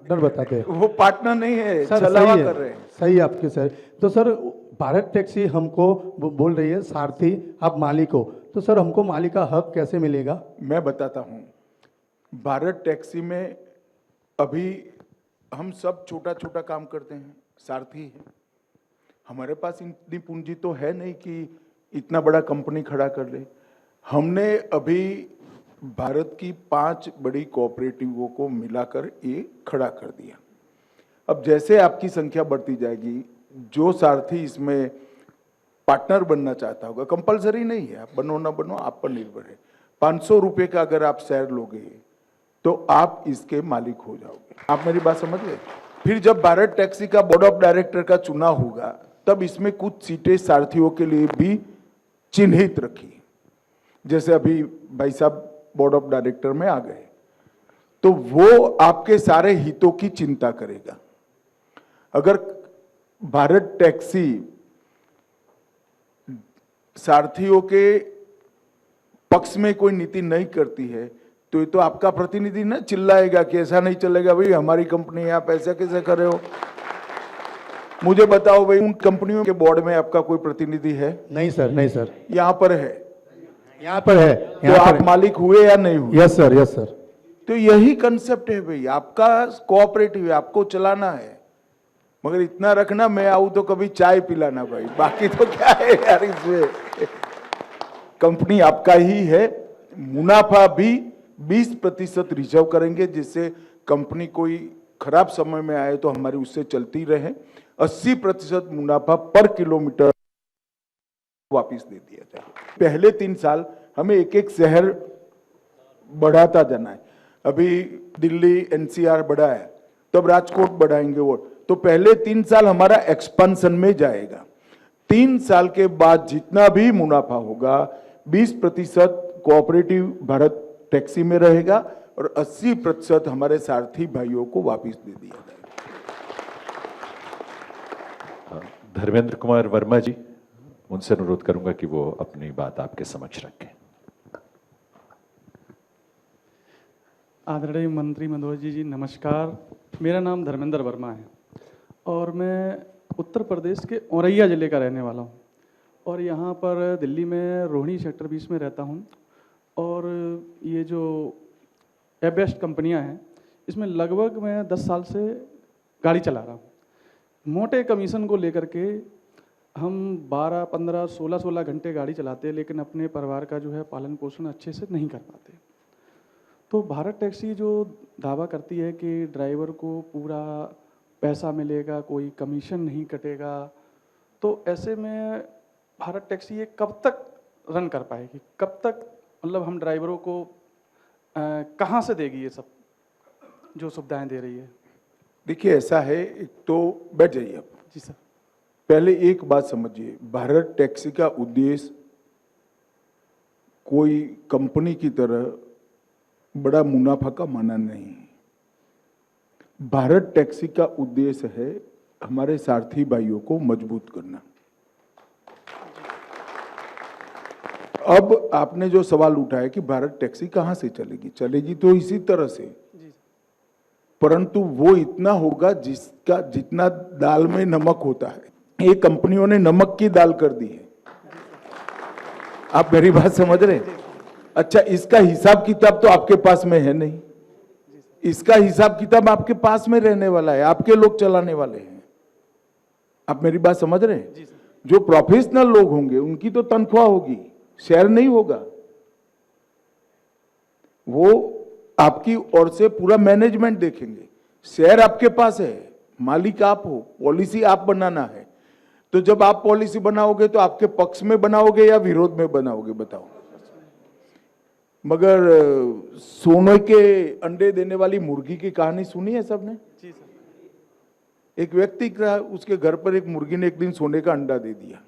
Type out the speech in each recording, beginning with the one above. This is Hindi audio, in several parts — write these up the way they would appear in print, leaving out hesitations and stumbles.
पार्टनर बताते हैं। वो पार्टनर नहीं है, सर छलावा सही कर है, रहे हैं। सही है आपके सर। तो सर भारत टैक्सी हमको बोल रही है सारथी आप मालिक हो, तो सर हमको मालिक का हक कैसे मिलेगा? मैं बताता हूँ। भारत टैक्सी में अभी हम सब छोटा छोटा काम करते हैं, सारथी है। हमारे पास इतनी पूंजी तो है नहीं कि इतना बड़ा कंपनी खड़ा कर ले। हमने अभी भारत की 5 बड़ी कोऑपरेटिवों को मिलाकर ये खड़ा कर दिया। अब जैसे आपकी संख्या बढ़ती जाएगी, जो सारथी इसमें पार्टनर बनना चाहता होगा, कंपलसरी नहीं है, आप बनो ना बनो आप पर निर्भर है। 500 रुपए का अगर आप शेयर लोगे तो आप इसके मालिक हो जाओगे। आप मेरी बात समझ गए? फिर जब भारत टैक्सी का बोर्ड ऑफ डायरेक्टर का चुनाव होगा, तब इसमें कुछ सीटें सारथियों के लिए भी चिन्हित रखी। जैसे अभी भाई साहब बोर्ड ऑफ डायरेक्टर में आ गए, तो वो आपके सारे हितों की चिंता करेगा। अगर भारत टैक्सी सारथियों के पक्ष में कोई नीति नहीं करती है, तो ये तो आपका प्रतिनिधि ना चिल्लाएगा कि ऐसा नहीं चलेगा भाई, हमारी कंपनी है, आप ऐसा कैसे कर रहे हो। मुझे बताओ भाई, उन कंपनियों के बोर्ड में आपका कोई प्रतिनिधि है? नहीं सर, नहीं सर। यहां पर है? यहाँ पर है। तो आप मालिक हुए या नहीं हुए? Yes sir, yes sir. तो यही कंसेप्ट है भाई, आपका कोऑपरेटिव है, आपको चलाना है। मगर इतना रखना, मैं आऊं तो कभी चाय पिलाना भाई, बाकी तो क्या है यार इसमें। कंपनी आपका ही है, मुनाफा भी 20% रिजर्व करेंगे, जिससे कंपनी कोई खराब समय में आए तो हमारी उससे चलती रहे। 80% मुनाफा पर किलोमीटर वापस दे दिया जाए। पहले 3 साल हमें एक एक शहर बढ़ाता जाना है। अभी दिल्ली एनसीआर बढ़ा है, तब राजकोट बढ़ाएंगे वो। तो पहले 3 साल हमारा एक्सपेंशन में जाएगा। 3 साल के बाद जितना भी मुनाफा होगा, 20% कोऑपरेटिव भारत टैक्सी में रहेगा और 80% हमारे सारथी भाइयों को वापस दे दिया जाएगा। धर्मेंद्र कुमार वर्मा जी, उनसे अनुरोध करूंगा कि वो अपनी बात आपके समक्ष रखें। आदरणीय मंत्री महोदय जी नमस्कार। मेरा नाम धर्मेंद्र वर्मा है और मैं उत्तर प्रदेश के औरैया ज़िले का रहने वाला हूँ और यहाँ पर दिल्ली में रोहिणी सेक्टर 20 में रहता हूँ। और ये जो एबेस्ट कंपनियाँ हैं, इसमें लगभग मैं 10 साल से गाड़ी चला रहा हूँ। मोटे कमीशन को लेकर के हम 12, 15, 16 घंटे गाड़ी चलाते हैं, लेकिन अपने परिवार का जो है पालन पोषण अच्छे से नहीं कर पाते। तो भारत टैक्सी जो दावा करती है कि ड्राइवर को पूरा पैसा मिलेगा, कोई कमीशन नहीं कटेगा, तो ऐसे में भारत टैक्सी ये कब तक रन कर पाएगी? कब तक मतलब हम ड्राइवरों को कहाँ से देगी ये सब जो सुविधाएं दे रही है? देखिए ऐसा है, एक तो बैठ जाइए आप। जी सर। पहले एक बात समझिए, भारत टैक्सी का उद्देश्य कोई कंपनी की तरह बड़ा मुनाफा कमाना नहीं। भारत टैक्सी का उद्देश्य है हमारे सारथी भाइयों को मजबूत करना। अब आपने जो सवाल उठाया कि भारत टैक्सी कहां से चलेगी, चलेगी तो इसी तरह से, परंतु वो इतना होगा जिसका जितना दाल में नमक होता है। ये कंपनियों ने नमक की दाल कर दी है। आप मेरी बात समझ रहे हैं? अच्छा, इसका हिसाब किताब तो आपके पास में है नहीं। इसका हिसाब किताब आपके पास में रहने वाला है, आपके लोग चलाने वाले हैं। आप मेरी बात समझ रहे हैं? जो प्रोफेशनल लोग होंगे उनकी तो तनख्वाह होगी, शेयर नहीं होगा। वो आपकी ओर से पूरा मैनेजमेंट देखेंगे। शेयर आपके पास है, मालिक आप हो, पॉलिसी आप बनाना है। तो जब आप पॉलिसी बनाओगे तो आपके पक्ष में बनाओगे या विरोध में बनाओगे, बताओ। मगर सोने के अंडे देने वाली मुर्गी की कहानी सुनी है सबने? जी सर। एक व्यक्ति का, उसके घर पर एक मुर्गी ने एक दिन सोने का अंडा दे दिया,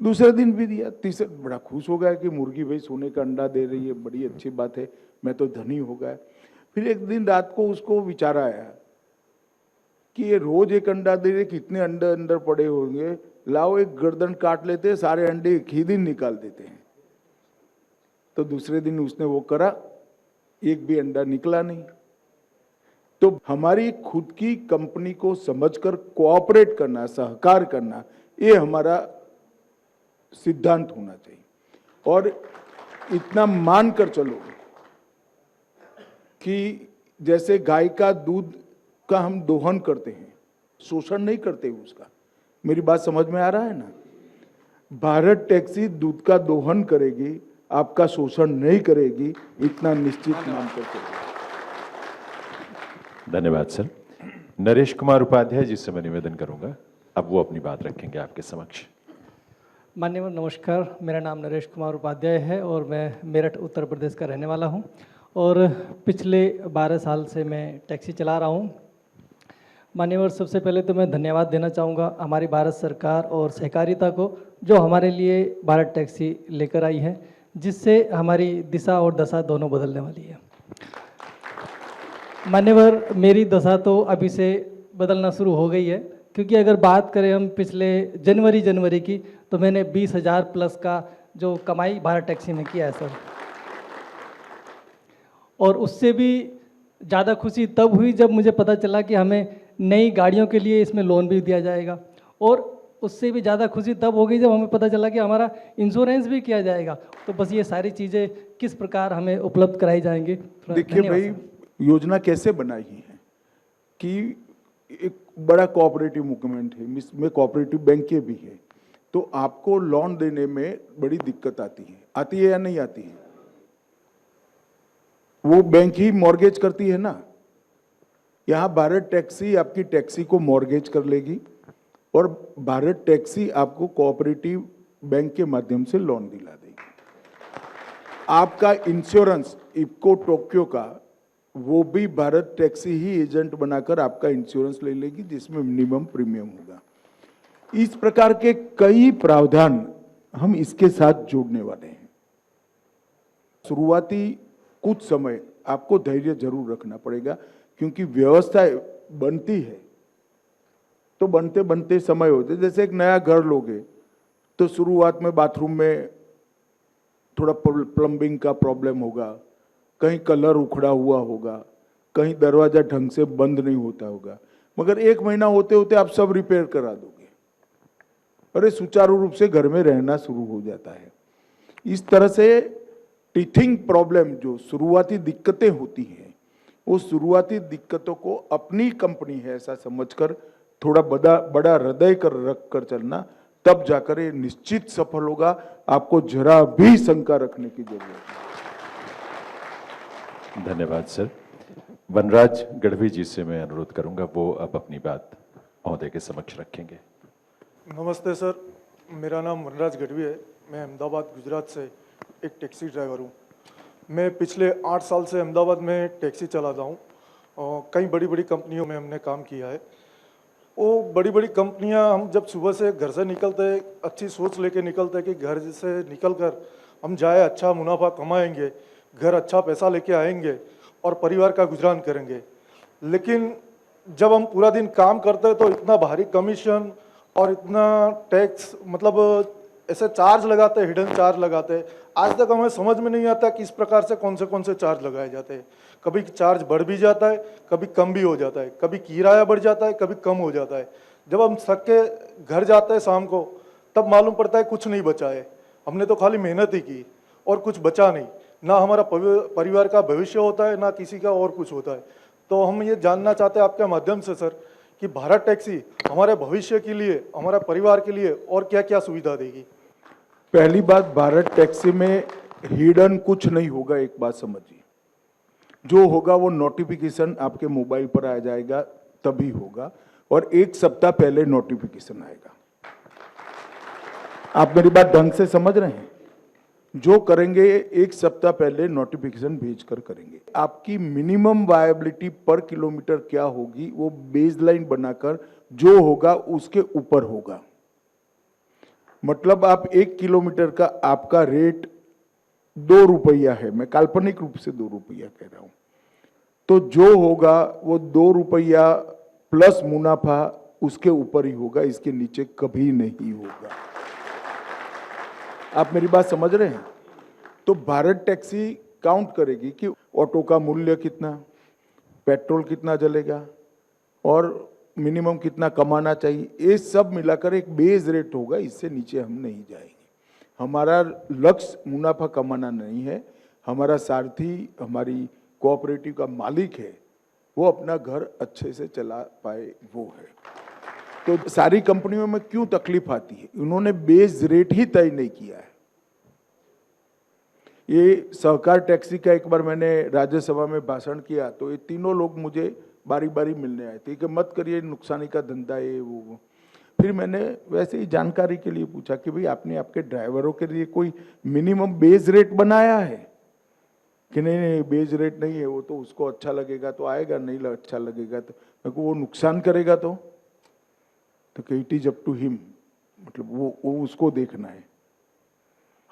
दूसरे दिन भी दिया, तीसरे बड़ा खुश हो गया कि मुर्गी भाई सोने का अंडा दे रही है, बड़ी अच्छी बात है, मैं तो धनी हो गया। फिर एक दिन रात को उसको विचार आया कि ये रोज एक अंडा दे रहे, कितने अंडे अंदर पड़े होंगे, लाओ एक गर्दन काट लेते, सारे अंडे एक ही दिन निकाल देते हैं। तो दूसरे दिन उसने वो करा, एक भी अंडा निकला नहीं। तो हमारी खुद की कंपनी को समझकर कोऑपरेट करना, सहकार करना, ये हमारा सिद्धांत होना चाहिए। और इतना मान कर चलो कि जैसे गाय का दूध का हम दोहन करते हैं, शोषण नहीं करते उसका। मेरी बात समझ में आ रहा है ना? भारत टैक्सी दूध का दोहन करेगी, आपका शोषण नहीं करेगी, इतना निश्चित मान कर चलो। धन्यवाद सर। नरेश कुमार उपाध्याय जी से मैं निवेदन करूंगा, अब वो अपनी बात रखेंगे आपके समक्ष। मान्यवर नमस्कार, मेरा नाम नरेश कुमार उपाध्याय है और मैं मेरठ उत्तर प्रदेश का रहने वाला हूं और पिछले 12 साल से मैं टैक्सी चला रहा हूं। मान्यवर, सबसे पहले तो मैं धन्यवाद देना चाहूँगा हमारी भारत सरकार और सहकारिता को, जो हमारे लिए भारत टैक्सी लेकर आई है, जिससे हमारी दिशा और दशा दोनों बदलने वाली है। मान्यवर, मेरी दशा तो अभी से बदलना शुरू हो गई है, क्योंकि अगर बात करें हम पिछले जनवरी की, तो मैंने 20,000 प्लस का जो कमाई भारत टैक्सी में किया है सर। और उससे भी ज़्यादा खुशी तब हुई जब मुझे पता चला कि हमें नई गाड़ियों के लिए इसमें लोन भी दिया जाएगा, और उससे भी ज़्यादा खुशी तब हो गई जब हमें पता चला कि हमारा इंश्योरेंस भी किया जाएगा। तो बस ये सारी चीज़ें किस प्रकार हमें उपलब्ध कराई जाएंगी। देखिए भाई, योजना कैसे बनाई है कि एक बड़ा कोऑपरेटिव मूवमेंट है, इसमें कोऑपरेटिव बैंकें भी है, तो आपको लोन देने में बड़ी दिक्कत आती है या नहीं आती है? वो बैंक ही मॉर्गेज करती है ना। यहाँ भारत टैक्सी आपकी टैक्सी को मॉर्गेज कर लेगी और भारत टैक्सी आपको कोऑपरेटिव बैंक के माध्यम से लोन दिला देगी। आपका इंश्योरेंस इफ्को टोक्यो का, वो भी भारत टैक्सी ही एजेंट बनाकर आपका इंश्योरेंस ले लेगी, जिसमें मिनिमम प्रीमियम होगा। इस प्रकार के कई प्रावधान हम इसके साथ जोड़ने वाले हैं। शुरुआती कुछ समय आपको धैर्य जरूर रखना पड़ेगा, क्योंकि व्यवस्था बनती है तो बनते बनते समय होते। जैसे एक नया घर लोगे तो शुरुआत में बाथरूम में थोड़ा प्लम्बिंग का प्रॉब्लम होगा, कहीं कलर उखड़ा हुआ होगा, कहीं दरवाजा ढंग से बंद नहीं होता होगा, मगर 1 महीना होते होते आप सब रिपेयर करा दोगे। अरे सुचारू रूप से घर में रहना शुरू हो जाता है। इस तरह से टीथिंग प्रॉब्लम, जो शुरुआती दिक्कतें होती हैं, वो शुरुआती दिक्कतों को अपनी कंपनी है ऐसा समझकर थोड़ा बड़ा हृदय कर रख कर चलना, तब जाकर ये निश्चित सफल होगा। आपको जरा भी शंका रखने की जरूरत नहीं। धन्यवाद सर। वनराज गढ़वी जी से मैं अनुरोध करूंगा, वो अब अपनी बात महोदय के समक्ष रखेंगे। नमस्ते सर, मेरा नाम वनराज गढ़वी है। मैं अहमदाबाद गुजरात से एक टैक्सी ड्राइवर हूँ। मैं पिछले 8 साल से अहमदाबाद में टैक्सी चलाता हूँ और कई बड़ी बड़ी कंपनियों में हमने काम किया है। वो बड़ी बड़ी कंपनियां, हम जब सुबह से घर से निकलते हैं, अच्छी सोच लेके निकलते हैं कि घर से निकलकर हम जाए, अच्छा मुनाफा कमाएंगे, घर अच्छा पैसा लेके आएंगे और परिवार का गुजरान करेंगे। लेकिन जब हम पूरा दिन काम करते हैं तो इतना भारी कमीशन और इतना टैक्स, मतलब ऐसे चार्ज लगाते हैं, हिडन चार्ज लगाते हैं। आज तक हमें समझ में नहीं आता कि इस प्रकार से कौन से चार्ज लगाए जाते हैं। कभी चार्ज बढ़ भी जाता है, कभी कम भी हो जाता है, कभी किराया बढ़ जाता है, कभी कम हो जाता है। जब हम थक के घर जाते हैं शाम को, तब मालूम पड़ता है कुछ नहीं बचा है। हमने तो खाली मेहनत ही की और कुछ बचा नहीं। ना हमारा परिवार का भविष्य होता है, ना किसी का और कुछ होता है। तो हम ये जानना चाहते हैं आपके माध्यम से सर, कि भारत टैक्सी हमारे भविष्य के लिए, हमारे परिवार के लिए और क्या क्या सुविधा देगी। पहली बात, भारत टैक्सी में हिडन कुछ नहीं होगा। एक बात समझिए, जो होगा वो नोटिफिकेशन आपके मोबाइल पर आ जाएगा, तभी होगा, और 1 सप्ताह पहले नोटिफिकेशन आएगा। आप मेरी बात ढंग से समझ रहे हैं? जो करेंगे 1 सप्ताह पहले नोटिफिकेशन भेजकर करेंगे। आपकी मिनिमम वायबिलिटी पर किलोमीटर क्या होगी, वो बेसलाइन बनाकर जो होगा उसके ऊपर होगा। मतलब आप 1 किलोमीटर का आपका रेट 2 रुपया है, मैं काल्पनिक रूप से 2 रुपया कह रहा हूं, तो जो होगा वो 2 रुपया प्लस मुनाफा उसके ऊपर ही होगा, इसके नीचे कभी नहीं होगा। आप मेरी बात समझ रहे हैं? तो भारत टैक्सी काउंट करेगी कि ऑटो का मूल्य कितना, पेट्रोल कितना जलेगा और मिनिमम कितना कमाना चाहिए, ये सब मिलाकर एक बेस रेट होगा, इससे नीचे हम नहीं जाएंगे। हमारा लक्ष्य मुनाफा कमाना नहीं है, हमारा सारथी, हमारी कोऑपरेटिव का मालिक है, वो अपना घर अच्छे से चला पाए, वो है। तो सारी कंपनियों में क्यों तकलीफ आती है, उन्होंने बेस रेट ही तय नहीं किया है। ये सहकार टैक्सी का एक बार मैंने राज्यसभा में भाषण किया तो ये तीनों लोग मुझे बारी बारी मिलने आए थे कि मत करिए, नुकसानी का धंधा है वो। फिर मैंने वैसे ही जानकारी के लिए पूछा कि भाई आपने आपके ड्राइवरों के लिए कोई मिनिमम बेस रेट बनाया है कि नहीं? नहीं, बेस रेट नहीं है, वो तो उसको अच्छा लगेगा तो आएगा, नहीं अच्छा लगेगा तो मेरे को वो नुकसान करेगा तो it is up to him, मतलब वो उसको देखना है।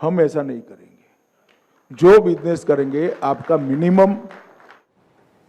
हम ऐसा नहीं करेंगे। जो बिजनेस करेंगे आपका मिनिमम